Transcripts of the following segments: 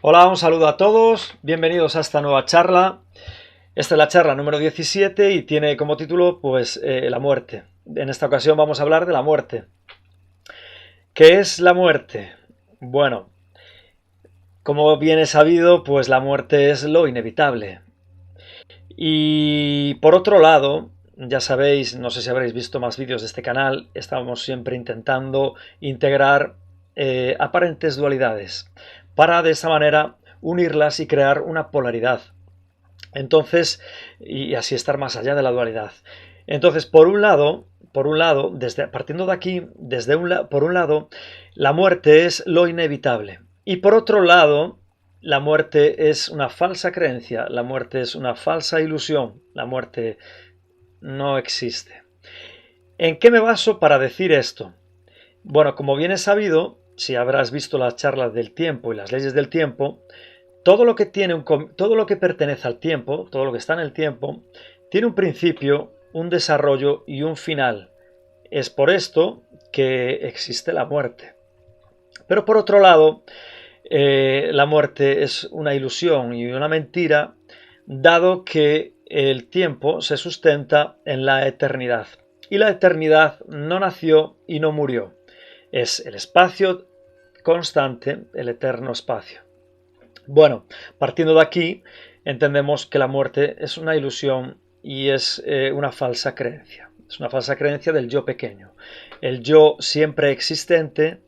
Hola, un saludo a todos, bienvenidos a esta nueva charla. Esta es la charla número 17 y tiene como título la muerte. En esta ocasión vamos a hablar de la muerte. ¿Qué es la muerte? Bueno, como bien es sabido, pues la muerte es lo inevitable. Y por otro lado, ya sabéis, no sé si habréis visto más vídeos de este canal, estamos siempre intentando integrar aparentes dualidades para de esa manera unirlas y crear una polaridad. Entonces, y así estar más allá de la dualidad. Entonces, por un lado, partiendo de aquí, por un lado, la muerte es lo inevitable. Y por otro lado, la muerte es una falsa creencia, la muerte es una falsa ilusión, la muerte no existe. ¿En qué me baso para decir esto? Bueno, como bien es sabido, si habrás visto las charlas del tiempo y las leyes del tiempo, todo lo que pertenece al tiempo, todo lo que está en el tiempo, tiene un principio, un desarrollo y un final. Es por esto que existe la muerte. Pero por otro lado, la muerte es una ilusión y una mentira, dado que el tiempo se sustenta en la eternidad. Y la eternidad no nació y no murió. Es el espacio constante, el eterno espacio. Bueno, partiendo de aquí, entendemos que la muerte es una ilusión y es una falsa creencia. Es una falsa creencia del yo pequeño. El yo siempre existente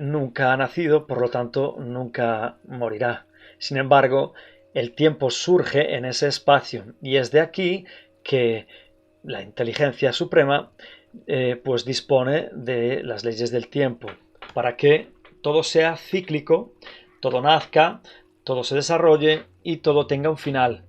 nunca ha nacido, por lo tanto nunca morirá. Sin embargo, el tiempo surge en ese espacio y es de aquí que la inteligencia suprema pues dispone de las leyes del tiempo para que todo sea cíclico, todo nazca, todo se desarrolle y todo tenga un final.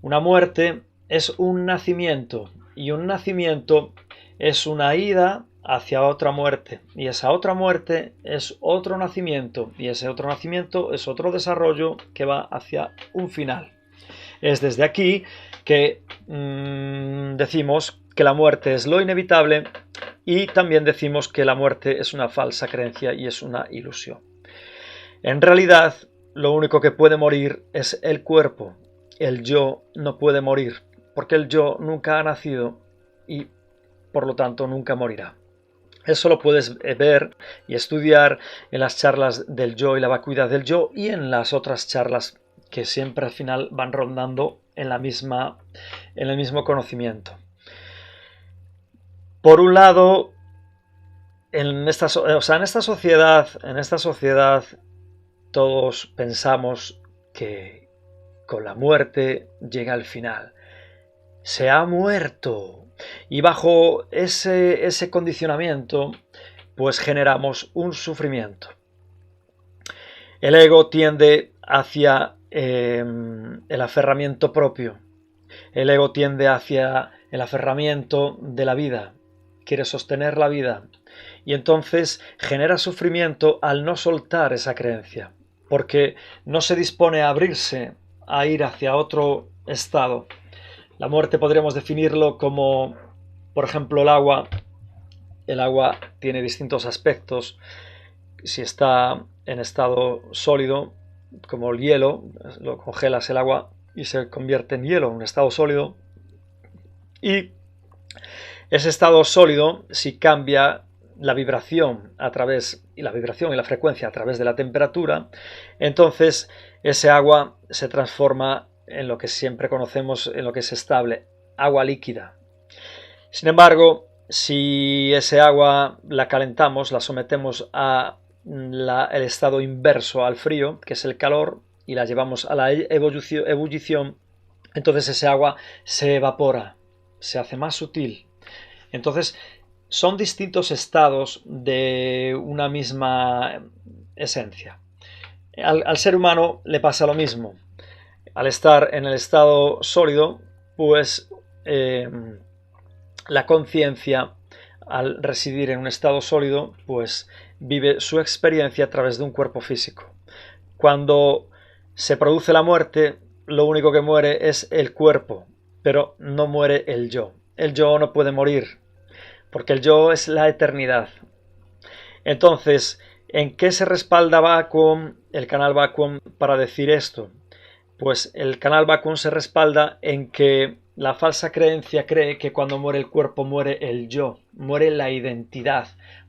Una muerte es un nacimiento y un nacimiento es una ida hacia otra muerte y esa otra muerte es otro nacimiento y ese otro nacimiento es otro desarrollo que va hacia un final. Es desde aquí que decimos que la muerte es lo inevitable y también decimos que la muerte es una falsa creencia y es una ilusión. En realidad, lo único que puede morir es el cuerpo. El yo no puede morir, porque el yo nunca ha nacido y por lo tanto nunca morirá. Eso lo puedes ver y estudiar en las charlas del yo y la vacuidad del yo y en las otras charlas que siempre al final van rondando en el mismo conocimiento. Por un lado, en esta sociedad todos pensamos que con la muerte llega el final. Se ha muerto. Y bajo ese condicionamiento, pues generamos un sufrimiento. El ego tiende hacia el aferramiento propio. El ego tiende hacia el aferramiento de la vida. Quiere sostener la vida. Y entonces genera sufrimiento al no soltar esa creencia, porque no se dispone a abrirse, a ir hacia otro estado. La muerte podríamos definirlo como, por ejemplo, el agua. El agua tiene distintos aspectos. Si está en estado sólido, como el hielo, lo congelas el agua y se convierte en hielo, en un estado sólido. Y ese estado sólido, si cambia la vibración y la frecuencia a través de la temperatura, entonces ese agua se transforma en lo que siempre conocemos, en lo que es estable, agua líquida. Sin embargo, si ese agua la calentamos, la sometemos a el estado inverso al frío, que es el calor, y la llevamos a la ebullición, entonces ese agua se evapora, se hace más sutil. Entonces, son distintos estados de una misma esencia. Al ser humano le pasa lo mismo. Al estar en el estado sólido, pues la conciencia, al residir en un estado sólido, pues vive su experiencia a través de un cuerpo físico. Cuando se produce la muerte, lo único que muere es el cuerpo, pero no muere el yo. El yo no puede morir, porque el yo es la eternidad. Entonces, ¿En qué se respalda Vacuum, el canal Vacuum, para decir esto? Pues el canal Vacuum se respalda en que la falsa creencia cree que cuando muere el cuerpo muere el yo, muere la identidad,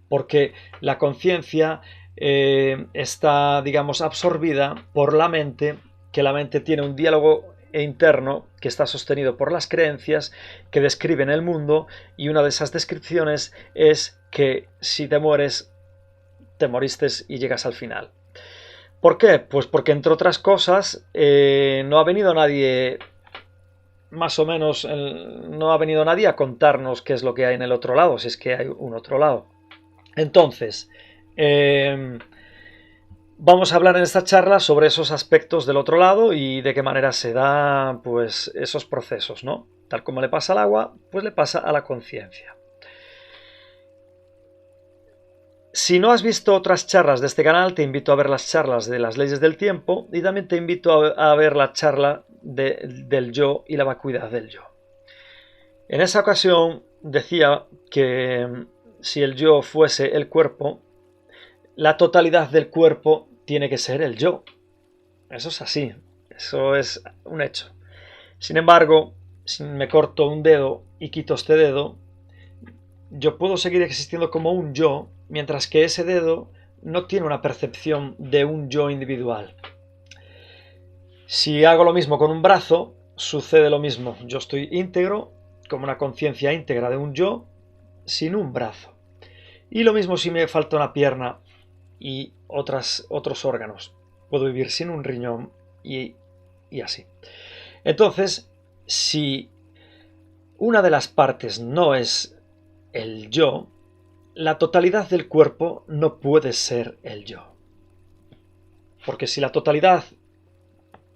porque la conciencia está, digamos, absorbida por la mente, que la mente tiene un diálogo interno que está sostenido por las creencias que describen el mundo, y una de esas descripciones es que si te mueres, te moriste y llegas al final. ¿Por qué? Pues porque, entre otras cosas, no ha venido nadie, más o menos, no ha venido nadie a contarnos qué es lo que hay en el otro lado, si es que hay un otro lado. Entonces, vamos a hablar en esta charla sobre esos aspectos del otro lado y de qué manera se dan, pues, esos procesos, ¿no? Tal como le pasa al agua, pues le pasa a la conciencia. Si no has visto otras charlas de este canal, te invito a ver las charlas de las leyes del tiempo, y también te invito a ver la charla del yo y la vacuidad del yo. En esa ocasión decía que si el yo fuese el cuerpo, la totalidad del cuerpo tiene que ser el yo. Eso es así, eso es un hecho. Sin embargo, si me corto un dedo y quito este dedo, yo puedo seguir existiendo como un yo, mientras que ese dedo no tiene una percepción de un yo individual. Si hago lo mismo con un brazo, sucede lo mismo. Yo estoy íntegro, como una conciencia íntegra de un yo, sin un brazo. Y lo mismo si me falta una pierna y otros órganos. Puedo vivir sin un riñón y así. Entonces, si una de las partes no es el yo, la totalidad del cuerpo no puede ser el yo. Porque si la totalidad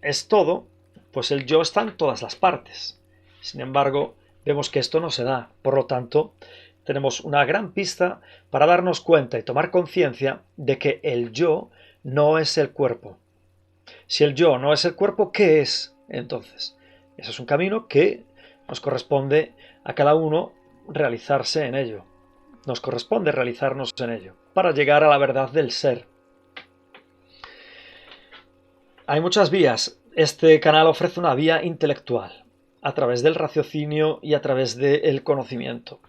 es todo, pues el yo está en todas las partes. Sin embargo, vemos que esto no se da. Por lo tanto, tenemos una gran pista para darnos cuenta y tomar conciencia de que el yo no es el cuerpo. Si el yo no es el cuerpo, ¿qué es entonces? Ese es un camino que nos corresponde a cada uno realizarse en ello. Nos corresponde realizarnos en ello para llegar a la verdad del ser. Hay muchas vías. Este canal ofrece una vía intelectual, a través del raciocinio y a través del conocimiento.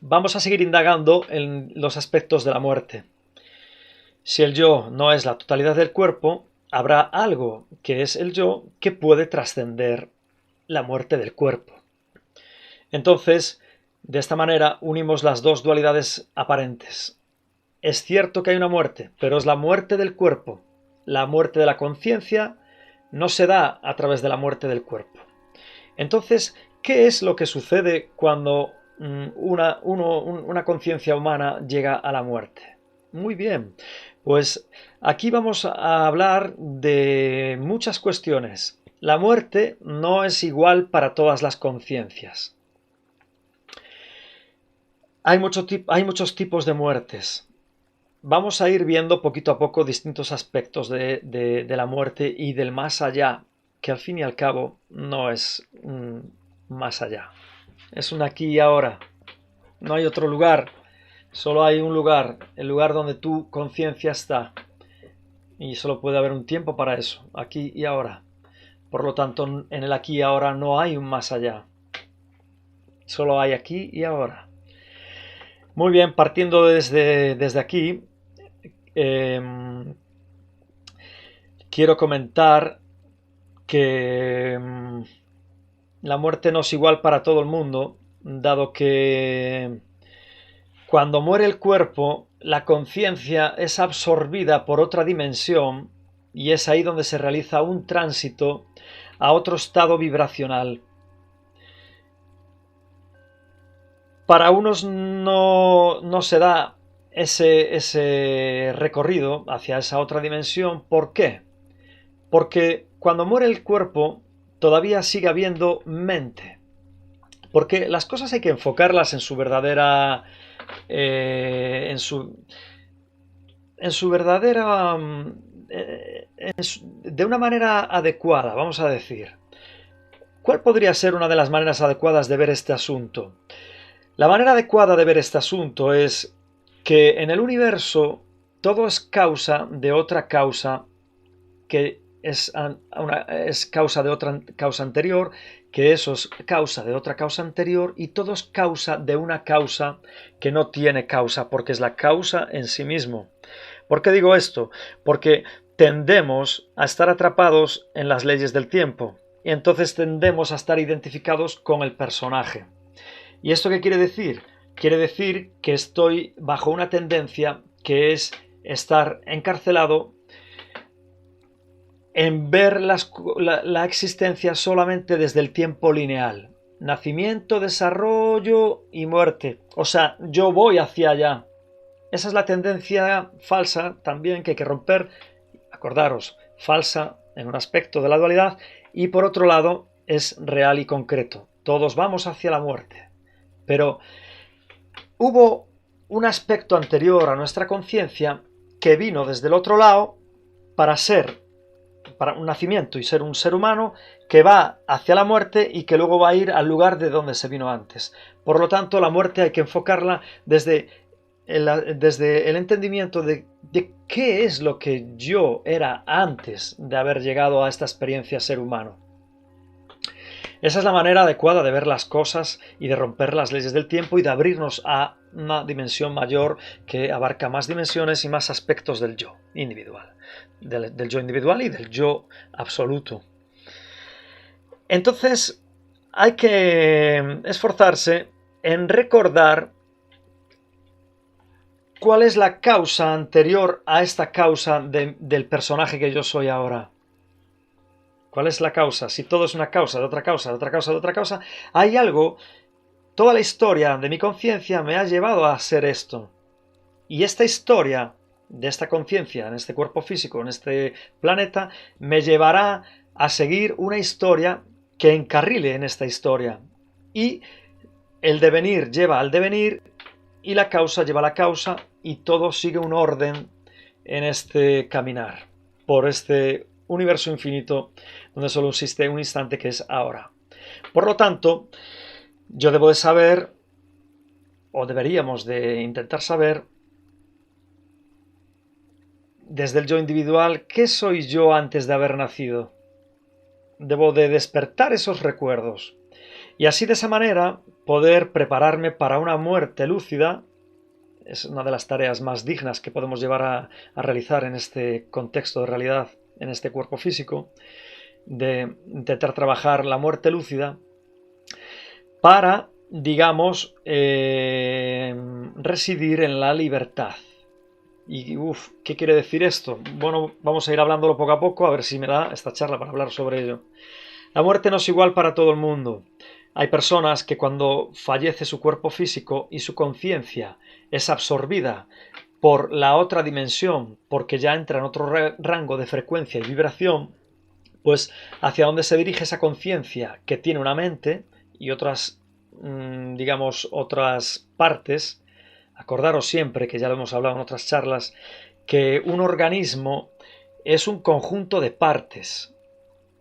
Vamos a seguir indagando en los aspectos de la muerte. Si el yo no es la totalidad del cuerpo, habrá algo que es el yo que puede trascender la muerte del cuerpo. Entonces, de esta manera unimos las dos dualidades aparentes. Es cierto que hay una muerte, pero es la muerte del cuerpo. La muerte de la conciencia no se da a través de la muerte del cuerpo. Entonces, ¿qué es lo que sucede cuando una conciencia humana llega a la muerte? Muy bien, pues aquí vamos a hablar de muchas cuestiones. La muerte no es igual para todas las conciencias. Hay muchos tipos de muertes. Vamos a ir viendo poquito a poco distintos aspectos de la muerte y del más allá, que al fin y al cabo no es más allá. Es un aquí y ahora. No hay otro lugar. Solo hay un lugar, el lugar donde tu conciencia está. Y solo puede haber un tiempo para eso, aquí y ahora. Por lo tanto, en el aquí y ahora no hay un más allá. Solo hay aquí y ahora. Muy bien, partiendo desde aquí, quiero comentar que la muerte no es igual para todo el mundo, dado que cuando muere el cuerpo, la conciencia es absorbida por otra dimensión, y es ahí donde se realiza un tránsito a otro estado vibracional. Para unos no se da ese recorrido hacia esa otra dimensión. ¿Por qué? Porque cuando muere el cuerpo todavía sigue habiendo mente. Porque las cosas hay que enfocarlas en su verdadera... de una manera adecuada, vamos a decir. ¿Cuál podría ser una de las maneras adecuadas de ver este asunto? La manera adecuada de ver este asunto es que en el universo todo es causa de otra causa que es causa de otra causa anterior, que eso es causa de otra causa anterior, y todo es causa de una causa que no tiene causa, porque es la causa en sí mismo. ¿Por qué digo esto? Porque tendemos a estar atrapados en las leyes del tiempo, y entonces tendemos a estar identificados con el personaje. ¿Y esto qué quiere decir? Quiere decir que estoy bajo una tendencia que es estar encarcelado en ver la existencia solamente desde el tiempo lineal. Nacimiento, desarrollo y muerte. O sea, yo voy hacia allá. Esa es la tendencia falsa también que hay que romper. Acordaros, falsa en un aspecto de la dualidad y por otro lado es real y concreto. Todos vamos hacia la muerte. Pero hubo un aspecto anterior a nuestra conciencia que vino desde el otro lado para un nacimiento y ser un ser humano que va hacia la muerte y que luego va a ir al lugar de donde se vino antes. Por lo tanto, la muerte hay que enfocarla desde el entendimiento de qué es lo que yo era antes de haber llegado a esta experiencia ser humano. Esa es la manera adecuada de ver las cosas y de romper las leyes del tiempo y de abrirnos a una dimensión mayor que abarca más dimensiones y más aspectos del yo individual, del yo individual y del yo absoluto. Entonces, hay que esforzarse en recordar cuál es la causa anterior a esta causa del personaje que yo soy ahora. ¿Cuál es la causa? Si todo es una causa, de otra causa, de otra causa, de otra causa, hay algo. Toda la historia de mi conciencia me ha llevado a ser esto. Y esta historia de esta conciencia, en este cuerpo físico, en este planeta, me llevará a seguir una historia que encarrile en esta historia. Y el devenir lleva al devenir y la causa lleva a la causa y todo sigue un orden en este caminar por este universo infinito donde solo existe un instante que es ahora. Por lo tanto, yo debo de saber, o deberíamos de intentar saber, desde el yo individual, ¿qué soy yo antes de haber nacido? Debo de despertar esos recuerdos y así de esa manera poder prepararme para una muerte lúcida. Es una de las tareas más dignas que podemos llevar a realizar en este contexto de realidad, en este cuerpo físico, de intentar trabajar la muerte lúcida para, digamos, residir en la libertad. Y ¿qué quiere decir esto? Bueno, vamos a ir hablándolo poco a poco, a ver si me da esta charla para hablar sobre ello. La muerte no es igual para todo el mundo. Hay personas que cuando fallece su cuerpo físico y su conciencia es absorbida por la otra dimensión, porque ya entra en otro rango de frecuencia y vibración, pues hacia dónde se dirige esa conciencia que tiene una mente y otras, digamos, otras partes. Acordaros siempre, que ya lo hemos hablado en otras charlas, que un organismo es un conjunto de partes.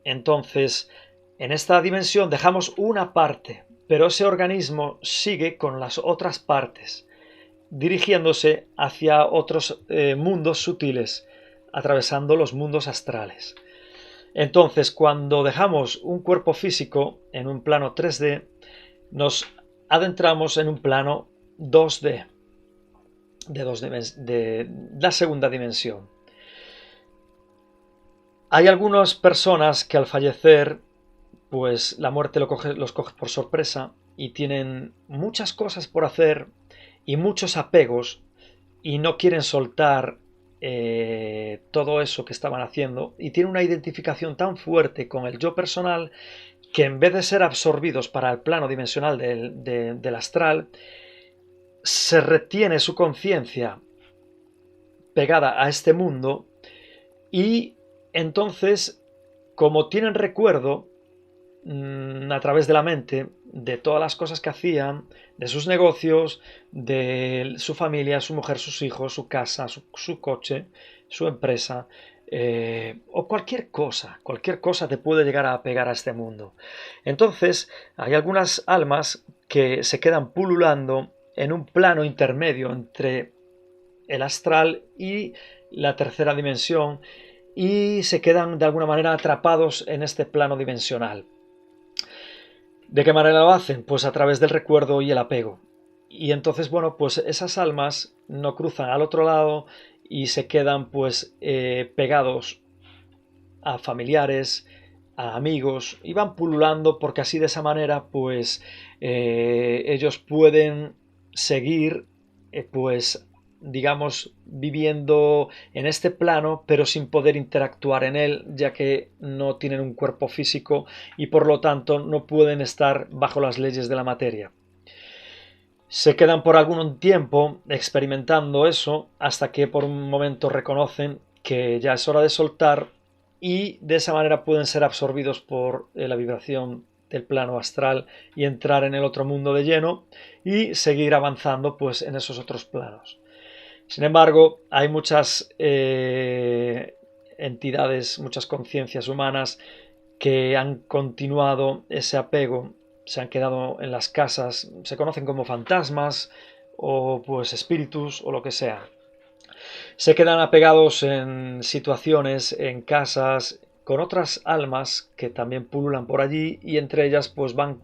Entonces, en esta dimensión dejamos una parte, pero ese organismo sigue con las otras partes, dirigiéndose hacia otros mundos sutiles, atravesando los mundos astrales. Entonces, cuando dejamos un cuerpo físico en un plano 3D, nos adentramos en un plano 2D, de la segunda dimensión. Hay algunas personas que al fallecer, pues la muerte los coge por sorpresa y tienen muchas cosas por hacer y muchos apegos y no quieren soltar todo eso que estaban haciendo y tienen una identificación tan fuerte con el yo personal que en vez de ser absorbidos para el plano dimensional del astral, se retiene su conciencia pegada a este mundo y entonces, como tienen recuerdo a través de la mente de todas las cosas que hacían, de sus negocios, de su familia, su mujer, sus hijos, su casa, su coche, su empresa, o cualquier cosa te puede llegar a pegar a este mundo. Entonces, hay algunas almas que se quedan pululando en un plano intermedio entre el astral y la tercera dimensión, y se quedan de alguna manera atrapados en este plano dimensional. ¿De qué manera lo hacen? Pues a través del recuerdo y el apego. Y entonces, bueno, pues esas almas no cruzan al otro lado y se quedan pues pegados a familiares, a amigos, y van pululando porque así de esa manera pues ellos pueden seguir pues digamos viviendo en este plano pero sin poder interactuar en él, ya que no tienen un cuerpo físico y por lo tanto no pueden estar bajo las leyes de la materia. Se quedan por algún tiempo experimentando eso hasta que por un momento reconocen que ya es hora de soltar, y de esa manera pueden ser absorbidos por la vibración del plano astral y entrar en el otro mundo de lleno y seguir avanzando pues en esos otros planos. Sin embargo, hay muchas entidades, muchas conciencias humanas que han continuado ese apego, se han quedado en las casas, se conocen como fantasmas o pues espíritus o lo que sea. Se quedan apegados en situaciones, en casas, con otras almas que también pululan por allí, y entre ellas pues van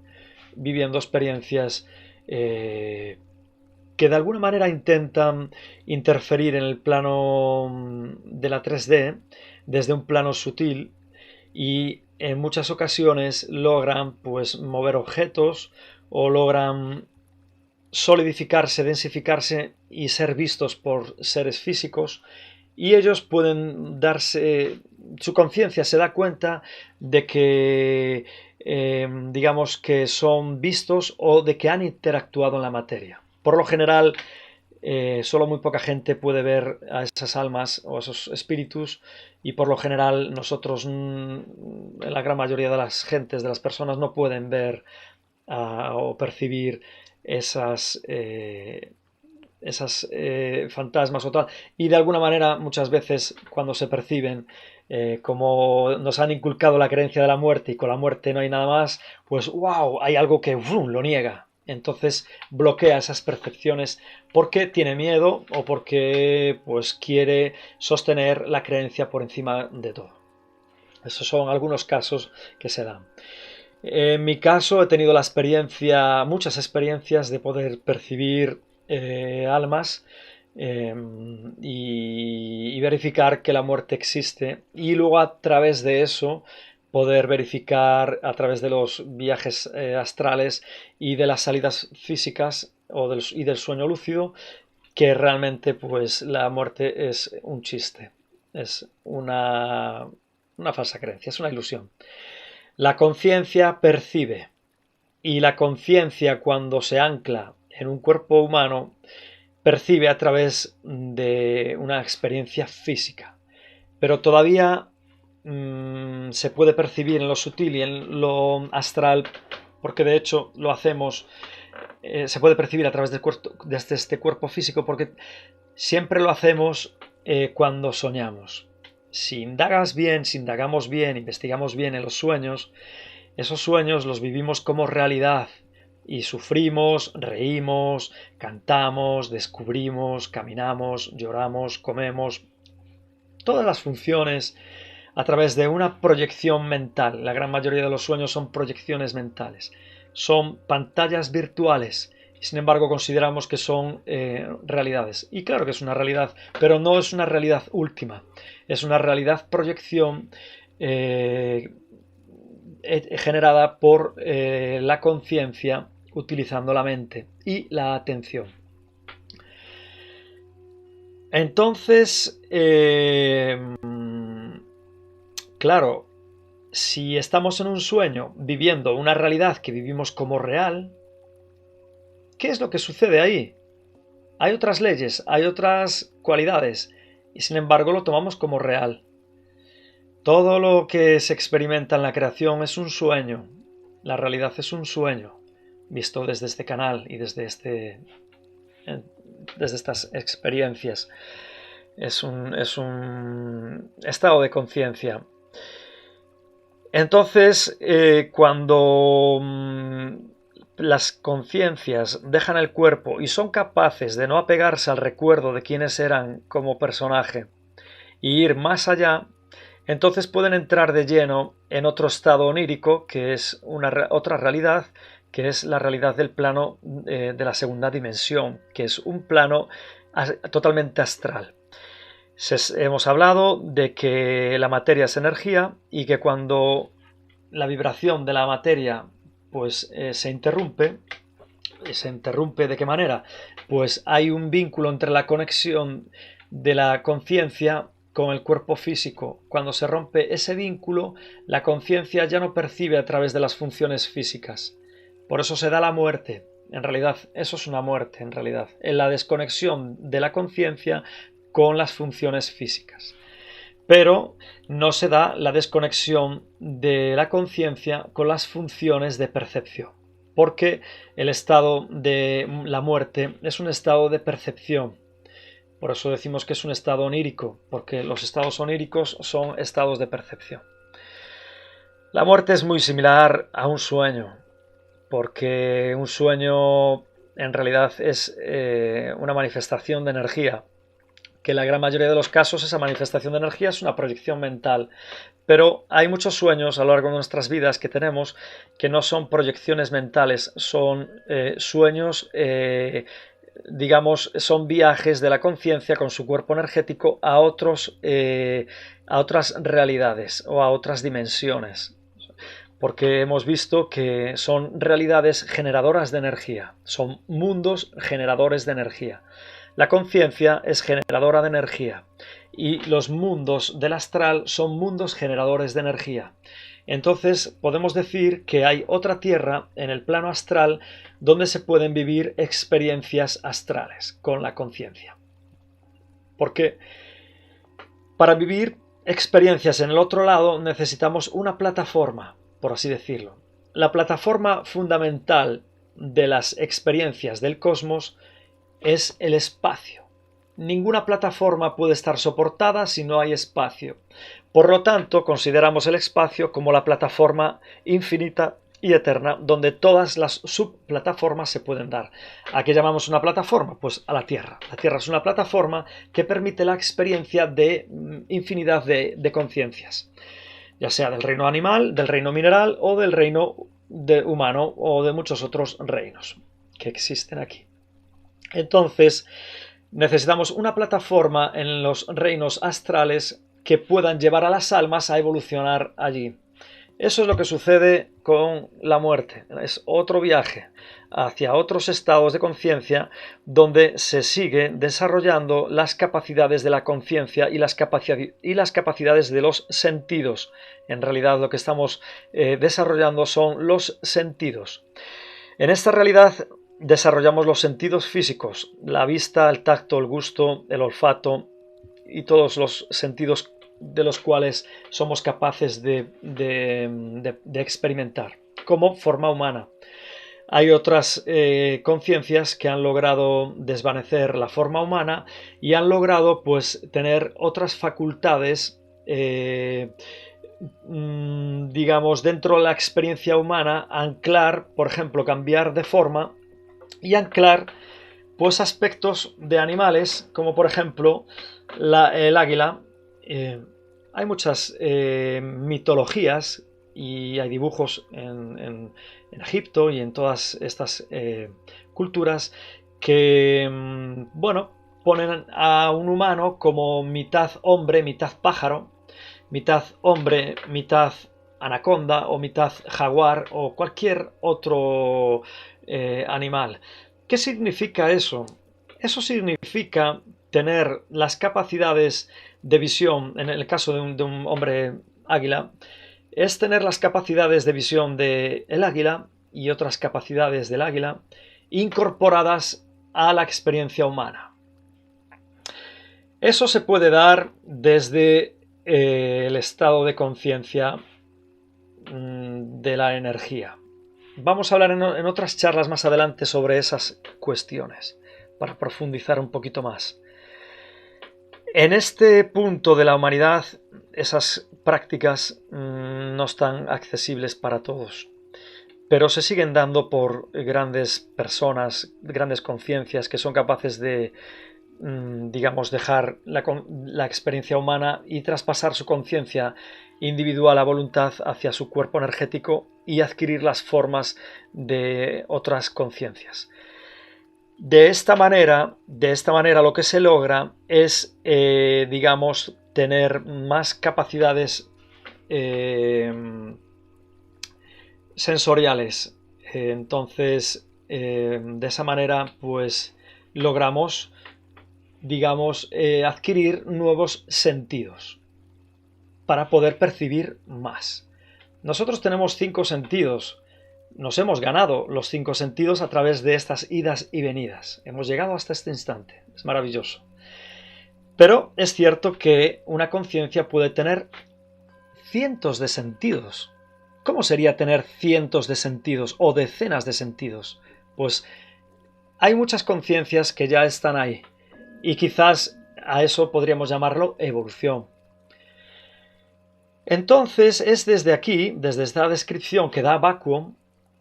viviendo experiencias que de alguna manera intentan interferir en el plano de la 3D desde un plano sutil, y en muchas ocasiones logran pues mover objetos o logran solidificarse, densificarse y ser vistos por seres físicos, y ellos pueden darse, su conciencia se da cuenta de que digamos que son vistos o de que han interactuado en la materia. Por lo general solo muy poca gente puede ver a esas almas o a esos espíritus, y por lo general nosotros, la gran mayoría de las gentes, de las personas, no pueden ver o percibir esas fantasmas o tal, y de alguna manera muchas veces cuando se perciben, como nos han inculcado la creencia de la muerte y con la muerte no hay nada más, pues wow, hay algo que lo niega. Entonces bloquea esas percepciones porque tiene miedo o porque pues quiere sostener la creencia por encima de todo. Esos son algunos casos que se dan. En mi caso he tenido la experiencia, muchas experiencias de poder percibir almas, y verificar que la muerte existe, y luego a través de eso poder verificar a través de los viajes astrales y de las salidas físicas y del sueño lúcido que realmente pues la muerte es un chiste, es una falsa creencia, es una ilusión. La conciencia percibe, y la conciencia, cuando se ancla en un cuerpo humano, percibe a través de una experiencia física, pero todavía se puede percibir en lo sutil y en lo astral, porque de hecho lo hacemos, se puede percibir a través desde este cuerpo físico, porque siempre lo hacemos cuando soñamos. Si indagas bien, si indagamos bien, investigamos bien en los sueños, esos sueños los vivimos como realidad y sufrimos, reímos, cantamos, descubrimos, caminamos, lloramos, comemos. Todas las funciones a través de una proyección mental. La gran mayoría de los sueños son proyecciones mentales. Son pantallas virtuales. Sin embargo, consideramos que son realidades. Y claro que es una realidad, pero no es una realidad última. Es una realidad proyección generada por la conciencia utilizando la mente y la atención. Entonces, claro, si estamos en un sueño viviendo una realidad que vivimos como real, ¿qué es lo que sucede ahí? Hay otras leyes, hay otras cualidades, y sin embargo lo tomamos como real. Todo lo que se experimenta en la creación es un sueño. La realidad es un sueño, visto desde este canal y desde estas experiencias. Es un estado de conciencia. Entonces, cuando las conciencias dejan el cuerpo y son capaces de no apegarse al recuerdo de quiénes eran como personaje y ir más allá, entonces pueden entrar de lleno en otro estado onírico, que es otra realidad, que es la realidad del plano de la segunda dimensión, que es un plano totalmente astral. Hemos hablado de que la materia es energía y que cuando la vibración de la materia pues se interrumpe ¿de qué manera? Pues hay un vínculo entre la conexión de la conciencia con el cuerpo físico. Cuando se rompe ese vínculo, la conciencia ya no percibe a través de las funciones físicas. Por eso se da la muerte. En realidad, eso es una muerte, en realidad. En la desconexión de la conciencia con las funciones físicas. Pero no se da la desconexión de la conciencia con las funciones de percepción, porque el estado de la muerte es un estado de percepción. Por eso decimos que es un estado onírico, porque los estados oníricos son estados de percepción. La muerte es muy similar a un sueño, porque un sueño en realidad es una manifestación de energía, que en la gran mayoría de los casos esa manifestación de energía es una proyección mental, pero hay muchos sueños a lo largo de nuestras vidas que tenemos que no son proyecciones mentales, son sueños, digamos, son viajes de la conciencia con su cuerpo energético a otras realidades o a otras dimensiones, porque hemos visto que son realidades generadoras de energía, son mundos generadores de energía. La conciencia es generadora de energía y los mundos del astral son mundos generadores de energía. Entonces podemos decir que hay otra tierra en el plano astral donde se pueden vivir experiencias astrales con la conciencia. Porque para vivir experiencias en el otro lado necesitamos una plataforma, por así decirlo. La plataforma fundamental de las experiencias del cosmos es el espacio. Ninguna plataforma puede estar soportada si no hay espacio. Por lo tanto, consideramos el espacio como la plataforma infinita y eterna donde todas las subplataformas se pueden dar. ¿A qué llamamos una plataforma? Pues a la Tierra. La Tierra es una plataforma que permite la experiencia de infinidad de conciencias, ya sea del reino animal, del reino mineral o del reino humano o de muchos otros reinos que existen aquí. Entonces, necesitamos una plataforma en los reinos astrales que puedan llevar a las almas a evolucionar allí. Eso es lo que sucede con la muerte. Es otro viaje hacia otros estados de conciencia donde se sigue desarrollando las capacidades de la conciencia y las capacidades de los sentidos. En realidad lo que estamos desarrollando son los sentidos. En esta realidad desarrollamos los sentidos físicos, la vista, el tacto, el gusto, el olfato y todos los sentidos de los cuales somos capaces de experimentar como forma humana. Hay otras conciencias que han logrado desvanecer la forma humana y han logrado pues tener otras facultades digamos dentro de la experiencia humana, anclar, por ejemplo, cambiar de forma y anclar pues aspectos de animales como por ejemplo el águila. Hay muchas mitologías y hay dibujos en Egipto y en todas estas culturas que bueno, ponen a un humano como mitad hombre, mitad pájaro, mitad hombre, mitad anaconda o mitad jaguar o cualquier otro animal. ¿Qué significa eso? Eso significa tener las capacidades de visión, en el caso de un hombre águila, es tener las capacidades de visión del águila y otras capacidades del águila incorporadas a la experiencia humana. Eso se puede dar desde el estado de conciencia de la energía. Vamos a hablar en otras charlas más adelante sobre esas cuestiones, para profundizar un poquito más. En este punto de la humanidad, esas prácticas no están accesibles para todos. pero se siguen dando por grandes personas, grandes conciencias que son capaces de, digamos, dejar la experiencia humana y traspasar su conciencia individual a voluntad hacia su cuerpo energético y adquirir las formas de otras conciencias. De esta manera lo que se logra es, digamos, tener más capacidades sensoriales. Entonces, de esa manera, pues logramos, digamos, adquirir nuevos sentidos para poder percibir más. Nosotros tenemos 5 sentidos. Nos hemos ganado los 5 sentidos a través de estas idas y venidas. Hemos llegado hasta este instante. Es maravilloso. Pero es cierto que una conciencia puede tener cientos de sentidos. ¿Cómo sería tener cientos de sentidos o decenas de sentidos? Pues hay muchas conciencias que ya están ahí. Y quizás a eso podríamos llamarlo evolución. Entonces es desde aquí, desde esta descripción que da Vacuum,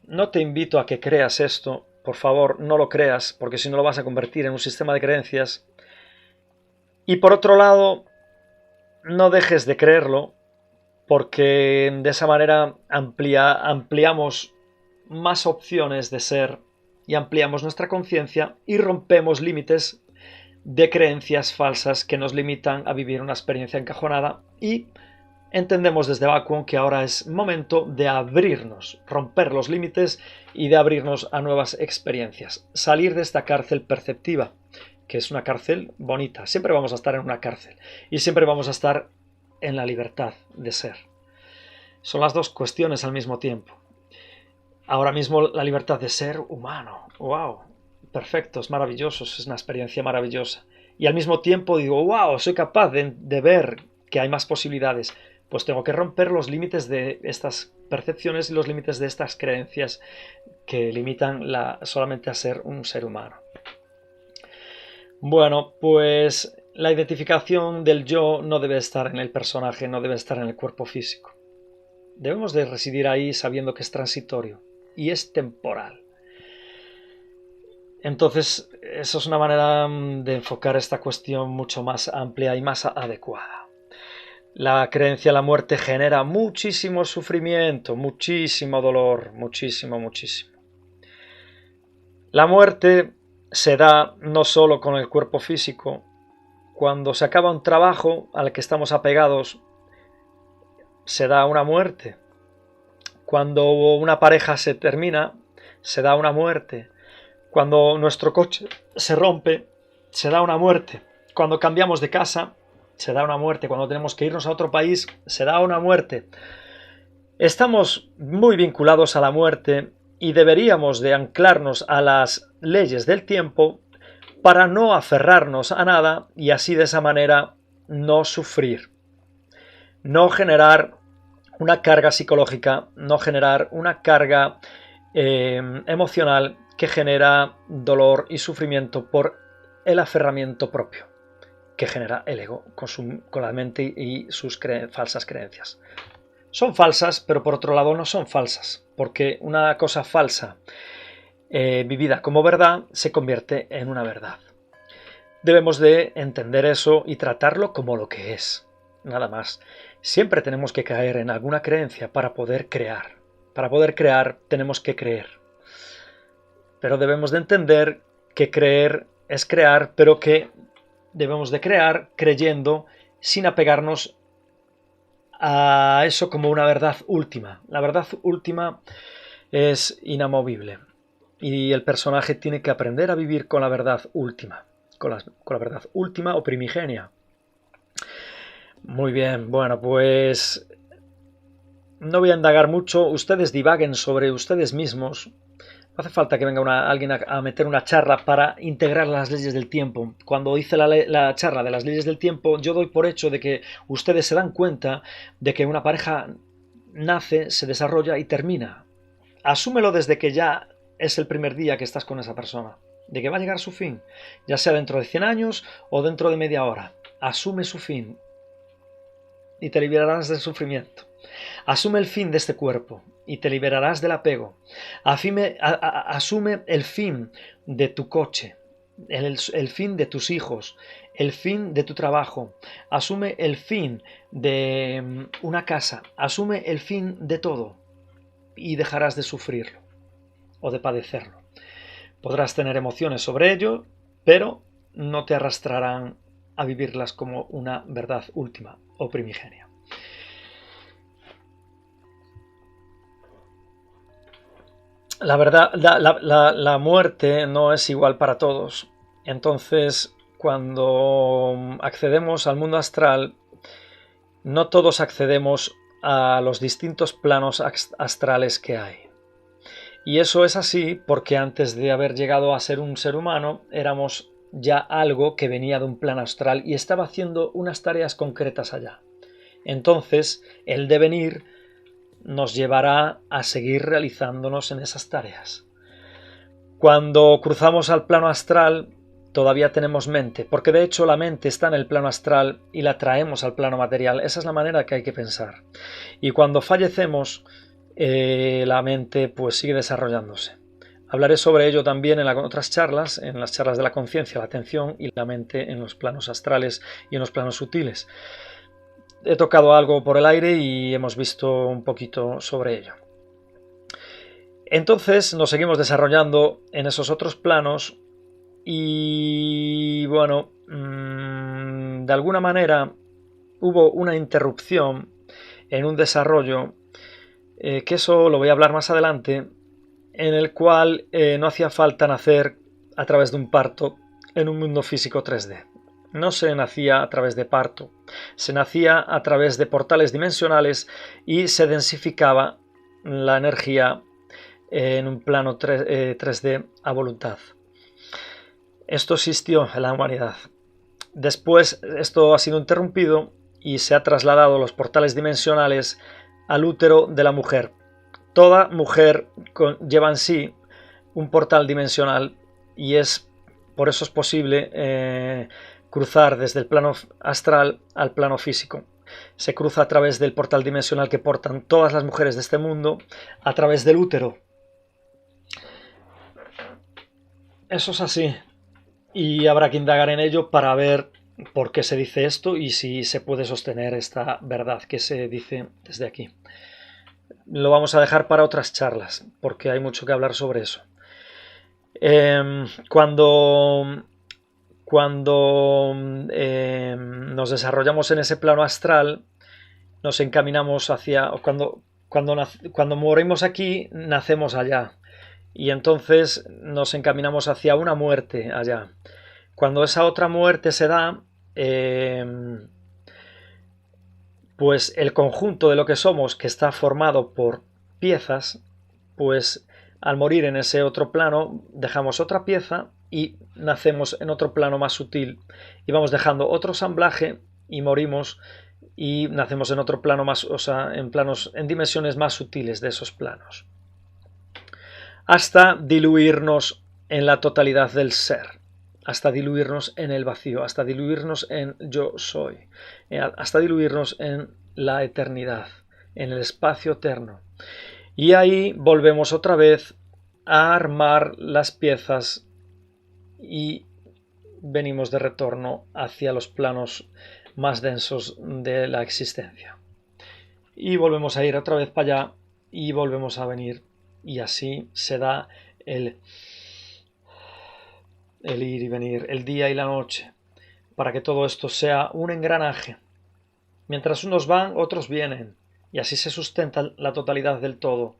no te invito a que creas esto, por favor no lo creas, porque si no lo vas a convertir en un sistema de creencias. Y por otro lado, no dejes de creerlo, porque de esa manera ampliamos más opciones de ser y ampliamos nuestra conciencia y rompemos límites de creencias falsas que nos limitan a vivir una experiencia encajonada y entendemos desde Vacuum que ahora es momento de abrirnos, romper los límites y de abrirnos a nuevas experiencias, salir de esta cárcel perceptiva, que es una cárcel bonita. Siempre vamos a estar en una cárcel y siempre vamos a estar en la libertad de ser. Son las dos cuestiones al mismo tiempo. Ahora mismo la libertad de ser humano, wow, perfecto, es maravilloso, es una experiencia maravillosa. Y al mismo tiempo digo, wow, soy capaz de ver que hay más posibilidades. Pues tengo que romper los límites de estas percepciones y los límites de estas creencias que limitan solamente a ser un ser humano. Bueno, pues la identificación del yo no debe estar en el personaje, no debe estar en el cuerpo físico. Debemos de residir ahí sabiendo que es transitorio y es temporal. Entonces, eso es una manera de enfocar esta cuestión mucho más amplia y más adecuada. La creencia en la muerte genera muchísimo sufrimiento, muchísimo dolor, muchísimo. La muerte se da no solo con el cuerpo físico. Cuando se acaba un trabajo al que estamos apegados, se da una muerte. Cuando una pareja se termina, se da una muerte. Cuando nuestro coche se rompe, se da una muerte. Cuando cambiamos de casa, se da una muerte. Cuando tenemos que irnos a otro país, se da una muerte. Estamos muy vinculados a la muerte y deberíamos de anclarnos a las leyes del tiempo para no aferrarnos a nada y así de esa manera no sufrir. No generar una carga psicológica, no generar una carga emocional que genera dolor y sufrimiento por el aferramiento propio que genera el ego con la mente y sus falsas creencias. Son falsas, pero por otro lado no son falsas, porque una cosa falsa vivida como verdad se convierte en una verdad. Debemos de entender eso y tratarlo como lo que es, nada más. Siempre tenemos que caer en alguna creencia para poder crear. Para poder crear tenemos que creer. Pero debemos de entender que creer es crear, pero que debemos de crear creyendo sin apegarnos a eso como una verdad última. La verdad última es inamovible y el personaje tiene que aprender a vivir con la verdad última, con la verdad última o primigenia. Muy bien, bueno, pues no voy a indagar mucho, ustedes divaguen sobre ustedes mismos. No hace falta que venga alguien a meter una charla para integrar las leyes del tiempo. Cuando hice la charla de las leyes del tiempo, yo doy por hecho de que ustedes se dan cuenta de que una pareja nace, se desarrolla y termina. Asúmelo desde que ya es el primer día que estás con esa persona, de que va a llegar a su fin, ya sea dentro de 100 años o dentro de media hora. Asume su fin y te liberarás del sufrimiento. Asume el fin de este cuerpo y te liberarás del apego. Asume el fin de tu coche, el fin de tus hijos, el fin de tu trabajo. Asume el fin de una casa. Asume el fin de todo y dejarás de sufrirlo o de padecerlo. Podrás tener emociones sobre ello, pero no te arrastrarán a vivirlas como una verdad última o primigenia. La verdad, la muerte no es igual para todos. Entonces, cuando accedemos al mundo astral, no todos accedemos a los distintos planos astrales que hay. Y eso es así porque antes de haber llegado a ser un ser humano, éramos ya algo que venía de un plano astral y estaba haciendo unas tareas concretas allá. Entonces, el devenir nos llevará a seguir realizándonos en esas tareas. Cuando cruzamos al plano astral, todavía tenemos mente, porque de hecho la mente está en el plano astral y la traemos al plano material. Esa es la manera que hay que pensar. Y cuando fallecemos, la mente pues sigue desarrollándose. Hablaré sobre ello también en otras charlas, en las charlas de la conciencia, la atención y la mente en los planos astrales y en los planos sutiles. He tocado algo por el aire y hemos visto un poquito sobre ello. Entonces nos seguimos desarrollando en esos otros planos y bueno, de alguna manera hubo una interrupción en un desarrollo, que eso lo voy a hablar más adelante, en el cual no hacía falta nacer a través de un parto en un mundo físico 3D. No se nacía a través de parto, se nacía a través de portales dimensionales y se densificaba la energía en un plano 3D a voluntad. Esto existió en la humanidad. Después esto ha sido interrumpido y se ha trasladado los portales dimensionales al útero de la mujer. Toda mujer lleva en sí un portal dimensional y por eso es posible cruzar desde el plano astral al plano físico. Se cruza a través del portal dimensional que portan todas las mujeres de este mundo, a través del útero. Eso es así. Y habrá que indagar en ello para ver por qué se dice esto y si se puede sostener esta verdad que se dice desde aquí. Lo vamos a dejar para otras charlas, porque hay mucho que hablar sobre eso. Cuando nos desarrollamos en ese plano astral, nos encaminamos hacia... Cuando morimos aquí, nacemos allá. Y entonces nos encaminamos hacia una muerte allá. Cuando esa otra muerte se da, pues el conjunto de lo que somos, que está formado por piezas, pues al morir en ese otro plano dejamos otra pieza y nacemos en otro plano más sutil y vamos dejando otro ensamblaje y morimos y nacemos en otro plano más, o sea, en dimensiones más sutiles de esos planos, hasta diluirnos en la totalidad del ser, hasta diluirnos en el vacío, hasta diluirnos en yo soy, hasta diluirnos en la eternidad, en el espacio eterno. Y ahí volvemos otra vez a armar las piezas y venimos de retorno hacia los planos más densos de la existencia. Y volvemos a ir otra vez para allá y volvemos a venir. Y así se da el ir y venir, el día y la noche, para que todo esto sea un engranaje. Mientras unos van, otros vienen, y así se sustenta la totalidad del todo.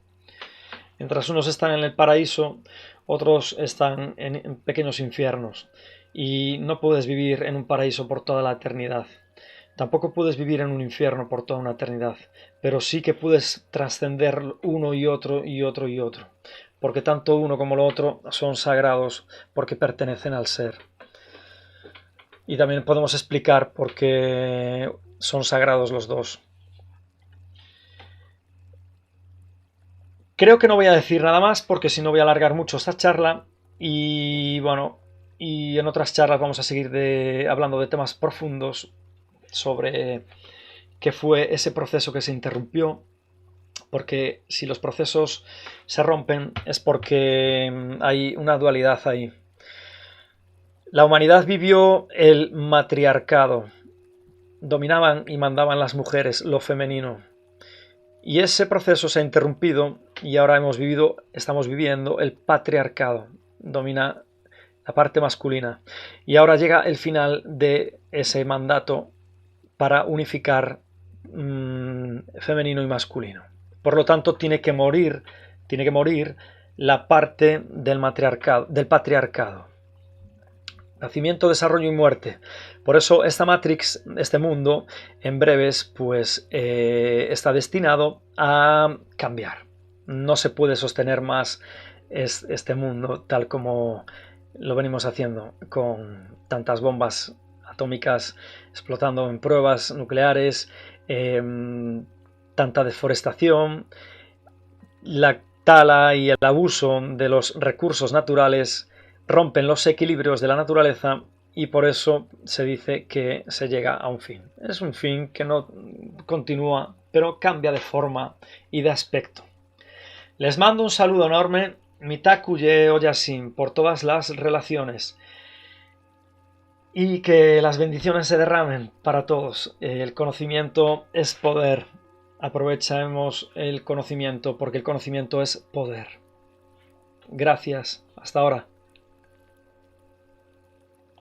Mientras unos están en el paraíso, otros están en pequeños infiernos, y no puedes vivir en un paraíso por toda la eternidad. Tampoco puedes vivir en un infierno por toda una eternidad, pero sí que puedes trascender uno y otro y otro y otro, porque tanto uno como lo otro son sagrados porque pertenecen al ser. Y también podemos explicar por qué son sagrados los dos. Creo que no voy a decir nada más porque si no voy a alargar mucho esta charla y bueno, y en otras charlas vamos a seguir hablando de temas profundos sobre que fue ese proceso que se interrumpió, porque si los procesos se rompen es porque hay una dualidad ahí. La humanidad vivió el matriarcado, dominaban y mandaban las mujeres, lo femenino. Y ese proceso se ha interrumpido y ahora estamos viviendo el patriarcado, domina la parte masculina. Y ahora llega el final de ese mandato para unificar femenino y masculino. Por lo tanto, tiene que morir la parte del patriarcado. Nacimiento, desarrollo y muerte. Por eso esta Matrix, este mundo, en breves, pues está destinado a cambiar. No se puede sostener más este mundo tal como lo venimos haciendo, con tantas bombas atómicas explotando en pruebas nucleares, tanta deforestación, la tala y el abuso de los recursos naturales rompen los equilibrios de la naturaleza y por eso se dice que se llega a un fin. Es un fin que no continúa, pero cambia de forma y de aspecto. Les mando un saludo enorme, Mitakuye Oyasin, por todas las relaciones. Y que las bendiciones se derramen para todos. El conocimiento es poder. Aprovechemos el conocimiento porque el conocimiento es poder. Gracias. Hasta ahora.